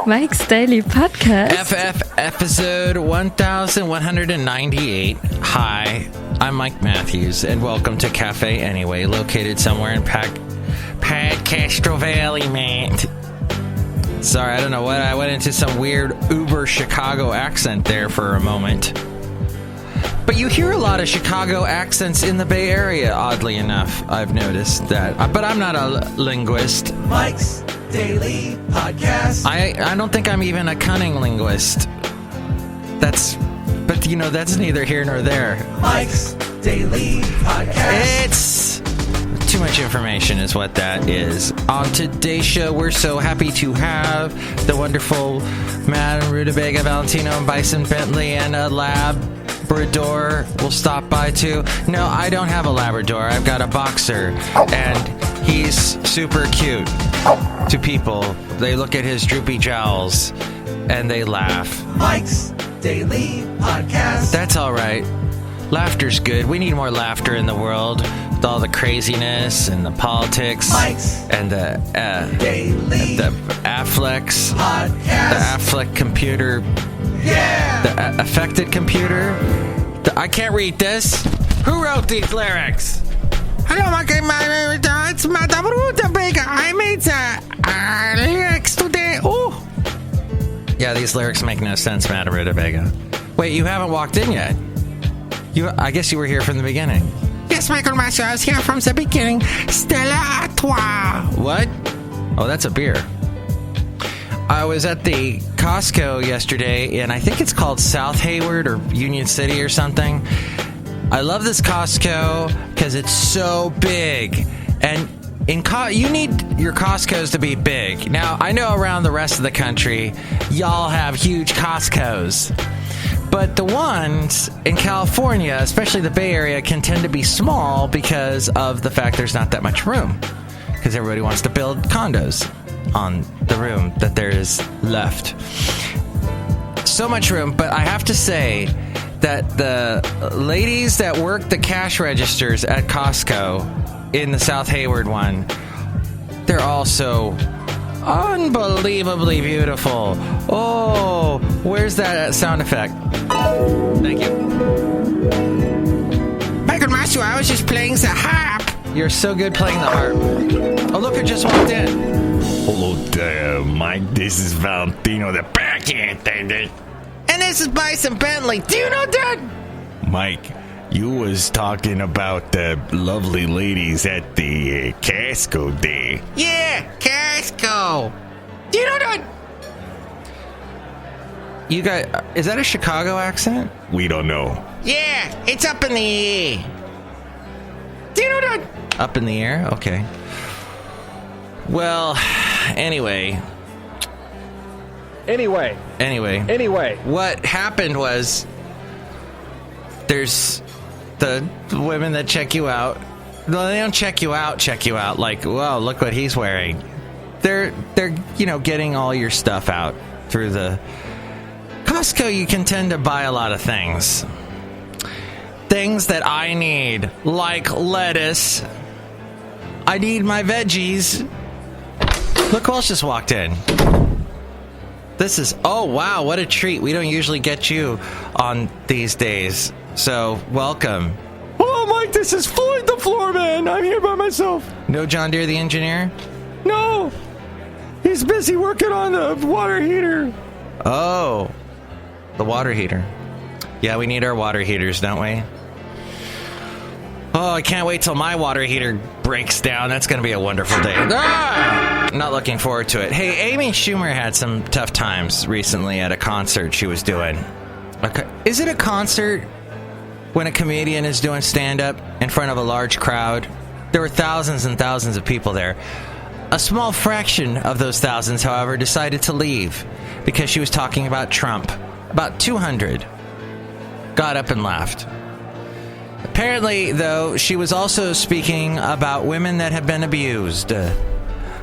Mike's Daily Podcast. Episode 1198. Hi, I'm Mike Matthews, and welcome to Cafe Anyway, located somewhere in Castro Valley, man. Sorry, I don't know what, I went into some weird Uber Chicago accent there for a moment. But you hear a lot of Chicago accents in the Bay Area, oddly enough. I've noticed that. But I'm not a linguist. Mike's Daily Podcast. I don't think I'm even a cunning linguist. That's neither here nor there. Mike's Daily Podcast. It's too much information is what that is. On today's show, we're so happy to have the wonderful Madam Rootabega, Valentino, and Bison, Bentley, and a Labrador will stop by too. No, I don't have a Labrador. I've got a boxer, and he's super cute to people. They look at his droopy jowls, and they laugh. Mike's Daily Podcast. That's all right. Laughter's good. We need more laughter in the world. With all the craziness and the politics and the Affleck's Podcast. The Affleck computer, the affected computer. I can't read this. Who wrote these lyrics? Hello, it's Madam Rootabega. I made the lyrics today. Oh, yeah, these lyrics make no sense, Madam Rootabega. Wait, you haven't walked in yet. I guess you were here from the beginning. Yes, Michael Master, I was here from the beginning. Stella à toi. What? Oh, that's a beer. I was at the Costco yesterday, and I think it's called South Hayward or Union City or something. I love this Costco because it's so big. And you need your Costcos to be big. Now, I know around the rest of the country, y'all have huge Costcos. But the ones in California, especially the Bay Area, can tend to be small because of the fact there's not that much room. Because everybody wants to build condos on the room that there is left. So much room, but I have to say that the ladies that work the cash registers at Costco in the South Hayward one, they're all so unbelievably beautiful. Oh, where's that sound effect? Thank you. Michael Master, I was just playing the harp. You're so good playing the harp. Oh, look, who just walked in. Hello there, Mike. This is Valentino, the backhand attendant. And this is Bison Bentley. Do you know that? Mike, you was talking about the lovely ladies at the Costco day. Yeah, Costco. Do you know that? You guys, is that a Chicago accent? We don't know. Yeah, it's up in the air. Do you know that? Up in the air? Okay. Well, anyway. What happened was there's the women that check you out. No, they don't check you out like, wow, look what he's wearing. They're getting all your stuff out through the Costco. You can tend to buy a lot of things that I need, like lettuce. I need my veggies. Look who else just walked in. Oh wow, what a treat. We don't usually get you on these days, so welcome. Hello, Mike, this is Floyd the Floorman. I'm here by myself. No John Deere the engineer? No, he's busy working on the water heater. Oh, the water heater. Yeah, we need our water heaters, don't we? Oh, I can't wait till my water heater breaks down. That's going to be a wonderful day. Not looking forward to it. Hey, Amy Schumer had some tough times recently at a concert she was doing. Okay. Is it a concert when a comedian is doing stand-up in front of a large crowd? There were thousands and thousands of people there. A small fraction of those thousands, however, decided to leave because she was talking about Trump. About 200 got up and left. Apparently, though, she was also speaking about women that have been abused.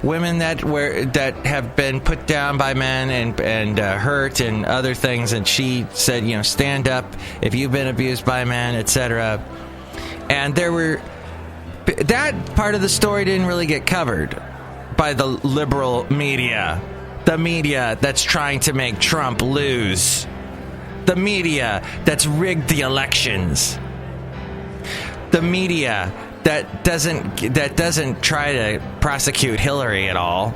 Women that have been put down by men and hurt and other things. And she said, stand up if you've been abused by men, etc. And that part of the story didn't really get covered by the liberal media. The media that's trying to make Trump lose. The media that's rigged the elections. The media that doesn't try to prosecute Hillary at all.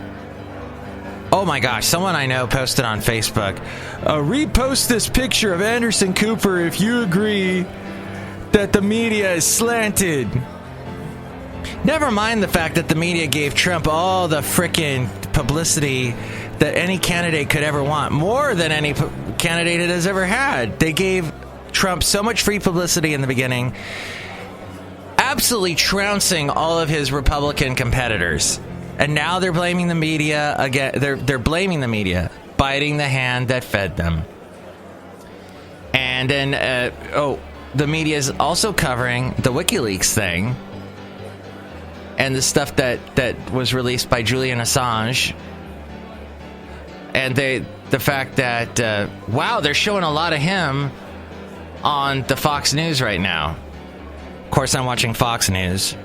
Oh my gosh, someone I know posted on Facebook, repost this picture of Anderson Cooper if you agree that the media is slanted. Never mind the fact that the media gave Trump all the frickin' publicity that any candidate could ever want, more than any candidate it has ever had. They gave Trump so much free publicity in the beginning, absolutely trouncing all of his Republican competitors. And now they're blaming the media again. They're blaming the media, biting the hand that fed them. And then, the media is also covering the WikiLeaks thing and the stuff that was released by Julian Assange. And the fact that, they're showing a lot of him on the Fox News right now. Of course, I'm watching Fox News.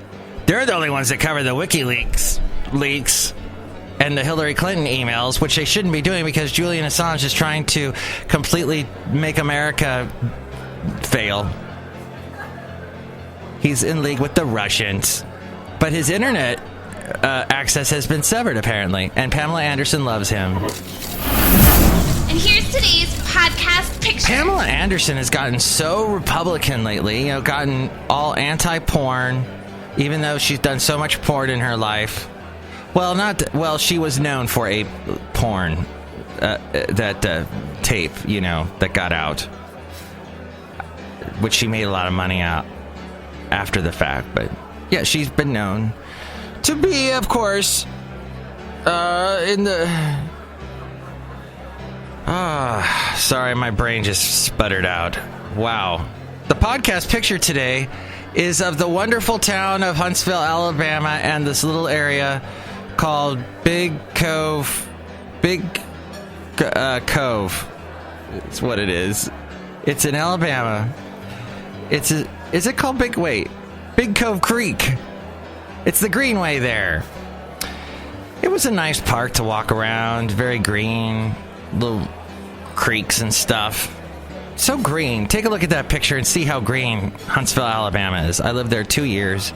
They're the only ones that cover the WikiLeaks leaks and the Hillary Clinton emails, which they shouldn't be doing because Julian Assange is trying to completely make America fail. He's in league with the Russians. But his internet access has been severed, apparently, and Pamela Anderson loves him. And here's today's podcast picture. Pamela Anderson has gotten so Republican lately, gotten all anti-porn, even though she's done so much porn in her life. Well, she was known for a porn, tape, that got out, which she made a lot of money out after the fact. But yeah, she's been known to be, of course, in the... sorry, my brain just sputtered out. Wow. The podcast picture today is of the wonderful town of Huntsville, Alabama, and this little area called Big Cove. Cove. It's what it is. It's in Alabama. Is it called Big Cove Creek? It's the Greenway there. It was a nice park to walk around, very green, little creeks and stuff. So green. Take a look at that picture and see how green Huntsville, Alabama is. I lived there 2 years.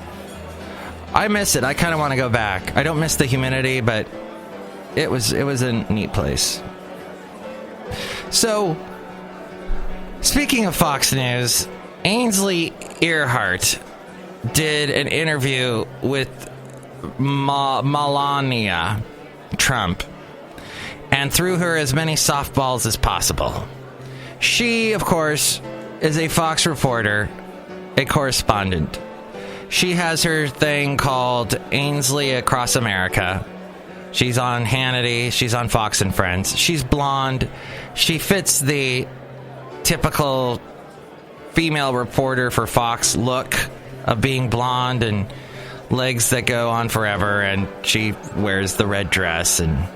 I miss it. I kind of want to go back. I don't miss the humidity, but it was a neat place. So, speaking of Fox News, Ainsley Earhart did an interview with Melania Trump and threw her as many softballs as possible. She, of course, is a Fox reporter, a correspondent. She has her thing called Ainsley Across America. She's on Hannity. She's on Fox and Friends. She's blonde. She fits the typical female reporter for Fox look of being blonde and legs that go on forever, and she wears the red dress and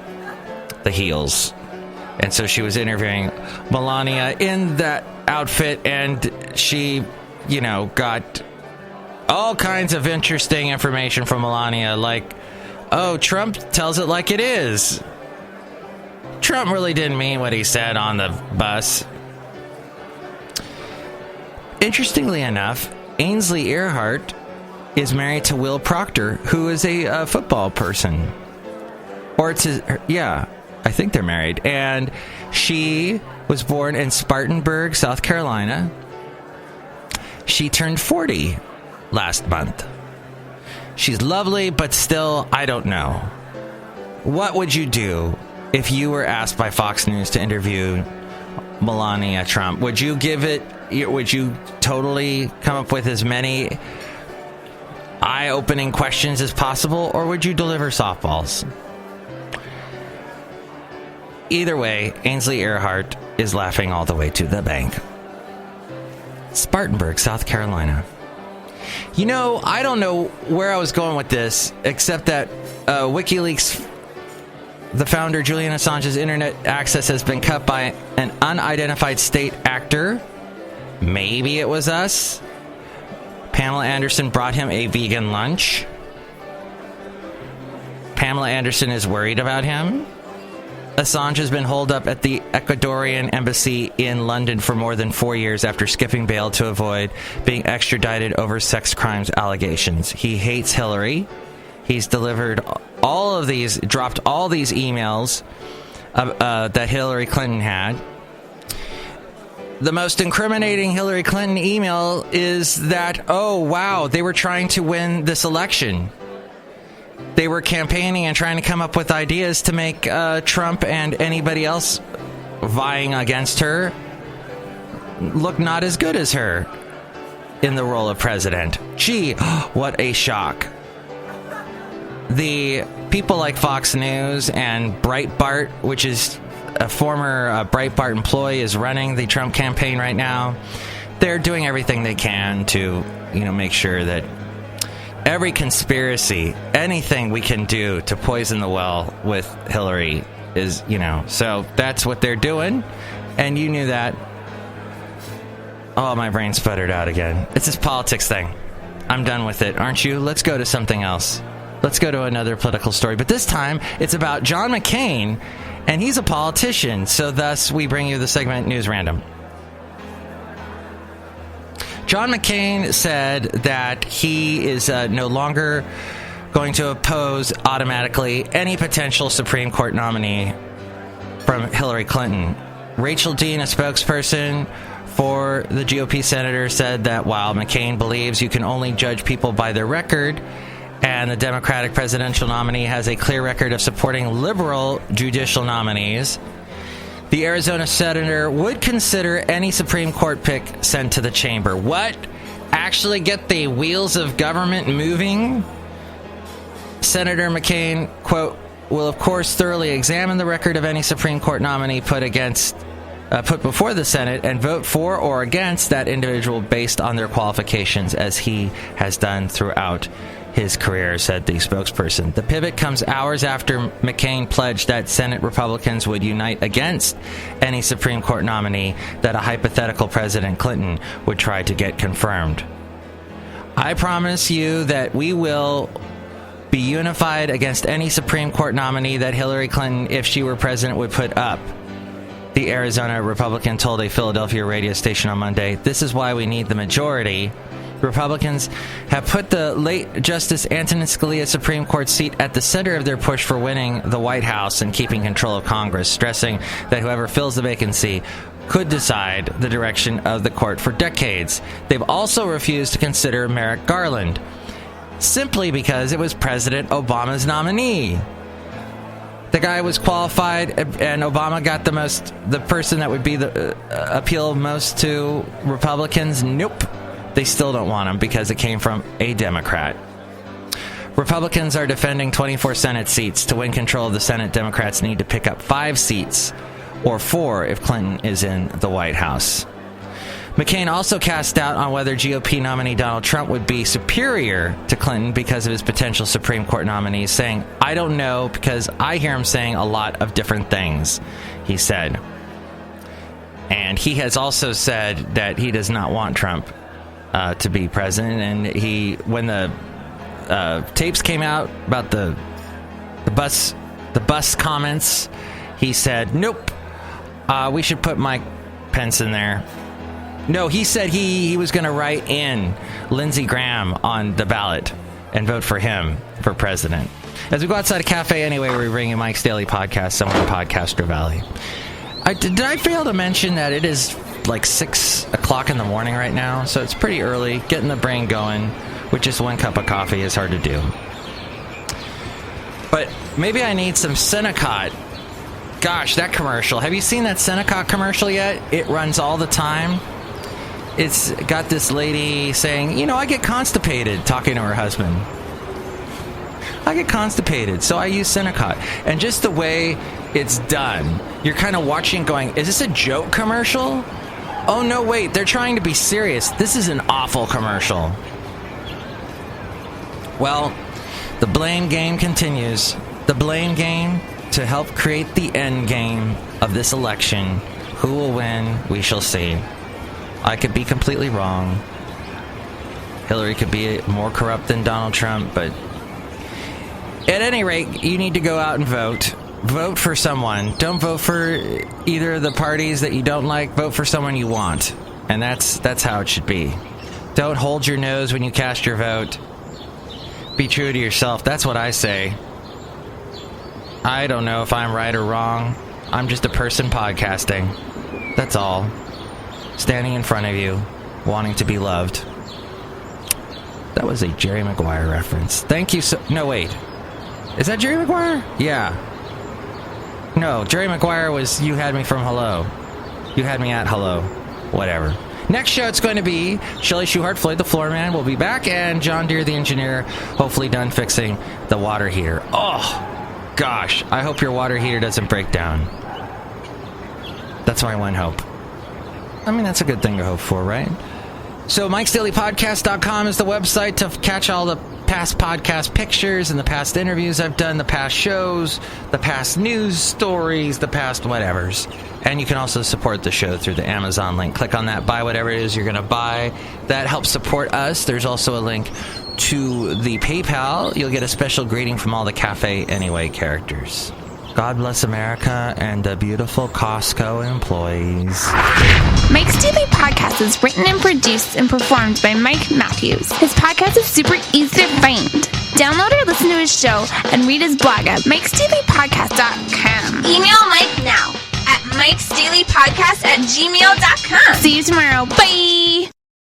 the heels. And so she was interviewing Melania in that outfit, and she, got all kinds of interesting information from Melania, like, Trump tells it like it is. Trump really didn't mean what he said on the bus. Interestingly enough, Ainsley Earhart is married to Will Proctor, who is a football person. Or I think they're married. And she was born in Spartanburg, South Carolina. She turned 40 last month. She's lovely, but still, I don't know. What would you do if you were asked by Fox News to interview Melania Trump? Would you totally come up with as many eye-opening questions as possible, or would you deliver softballs? Either way, Ainsley Earhart is laughing all the way to the bank. Spartanburg, South Carolina. I don't know where I was going with this, except that WikiLeaks, the founder Julian Assange's internet access has been cut by an unidentified state actor. Maybe it was us. Pamela Anderson brought him a vegan lunch. Pamela Anderson is worried about him. Assange has been holed up at the Ecuadorian embassy in London for more than 4 years after skipping bail to avoid being extradited over sex crimes allegations. He hates Hillary. He's dropped all these emails that Hillary Clinton had. The most incriminating Hillary Clinton email is that, oh, wow, they were trying to win this election. They were campaigning and trying to come up with ideas to make Trump and anybody else vying against her look not as good as her in the role of president. Gee, what a shock. The people like Fox News and Breitbart, which is a former Breitbart employee, is running the Trump campaign right now. They're doing everything they can to, make sure that every conspiracy, anything we can do to poison the well with Hillary is, so that's what they're doing. And you knew that. Oh, my brain sputtered out again. It's this politics thing. I'm done with it, aren't you? Let's go to something else. Let's go to another political story. But this time, it's about John McCain, and he's a politician. So thus, we bring you the segment News Random. John McCain said that he is no longer going to oppose automatically any potential Supreme Court nominee from Hillary Clinton. Rachel Dean, a spokesperson for the GOP senator, said that while McCain believes you can only judge people by their record, and the Democratic presidential nominee has a clear record of supporting liberal judicial nominees, the Arizona senator would consider any Supreme Court pick sent to the chamber. What? Actually get the wheels of government moving? Senator McCain, quote, will of course thoroughly examine the record of any Supreme Court nominee put before the Senate and vote for or against that individual based on their qualifications, as he has done throughout his career, said the spokesperson. The pivot comes hours after McCain pledged that Senate Republicans would unite against any Supreme Court nominee that a hypothetical President Clinton would try to get confirmed. I promise you that we will be unified against any Supreme Court nominee that Hillary Clinton, if she were president, would put up, the Arizona Republican told a Philadelphia radio station on Monday. This is why we need the majority. Republicans have put the late Justice Antonin Scalia's Supreme Court seat at the center of their push for winning the White House and keeping control of Congress, stressing that whoever fills the vacancy could decide the direction of the court for decades. They've also refused to consider Merrick Garland, simply because it was President Obama's nominee. The guy was qualified, and Obama got the person that would be the appeal most to Republicans. Nope. They still don't want him because it came from a Democrat. Republicans are defending 24 Senate seats. To win control of the Senate, Democrats need to pick up 5 seats, or 4 if Clinton is in the White House. McCain also cast doubt on whether GOP nominee Donald Trump would be superior to Clinton because of his potential Supreme Court nominees, saying, I don't know because I hear him saying a lot of different things, he said. And he has also said that he does not want Trump to be president, and when the tapes came out about the bus comments, he said, nope, we should put Mike Pence in there. No, he said he was going to write in Lindsey Graham on the ballot and vote for him for president. As we go outside a cafe anyway, we bring you Mike's Daily Podcast, somewhere in Podcaster Valley. Did I fail to mention that it is like 6 o'clock in the morning right now? So it's pretty early. Getting the brain going with just 1 cup of coffee is hard to do. But maybe I need some Senecot. Gosh, that commercial. Have you seen that Senecot commercial yet? It runs all the time. It's got this lady saying, I get constipated, talking to her husband. I get constipated, so I use Senecot. And just the way it's done, you're kind of watching going, is this a joke commercial? Oh, no, wait, they're trying to be serious. This is an awful commercial. Well, the blame game continues. The blame game to help create the end game of this election. Who will win? We shall see. I could be completely wrong. Hillary could be more corrupt than Donald Trump, but at any rate, you need to go out and vote. Vote for someone. Don't vote for either of the parties that you don't like. Vote for someone you want. And that's how it should be. Don't hold your nose when you cast your vote. Be true to yourself. That's what I say. I don't know if I'm right or wrong. I'm just a person podcasting. That's all. Standing in front of you, wanting to be loved. That was a Jerry Maguire reference. Thank you so... No, wait. Is that Jerry Maguire? Yeah. No, Jerry Maguire was You Had Me From Hello. You Had Me At Hello. Whatever. Next show, it's going to be Shelley Shoehart, Floyd the Floorman will be back, and John Deere the engineer, hopefully done fixing the water heater. Oh, gosh. I hope your water heater doesn't break down. That's my one hope. I mean, that's a good thing to hope for, right? So MIKEs-DAILY-PODCAST.com is the website to catch all the past podcast pictures and the past interviews I've done, the past shows, the past news stories, the past whatevers. And you can also support the show through the Amazon link. Click on that, buy whatever it is you're going to buy. That helps support us. There's also a link to the PayPal. You'll get a special greeting from all the Cafe Anyway characters. God bless America and the beautiful Costco employees. Mike's Daily Podcast is written and produced and performed by Mike Matthews. His podcast is super easy to find. Download or listen to his show and read his blog at MIKEs-DAILY-PODCAST.com. Email Mike now at MIKEs-DAILY-PODCAST@gmail.com. See you tomorrow. Bye!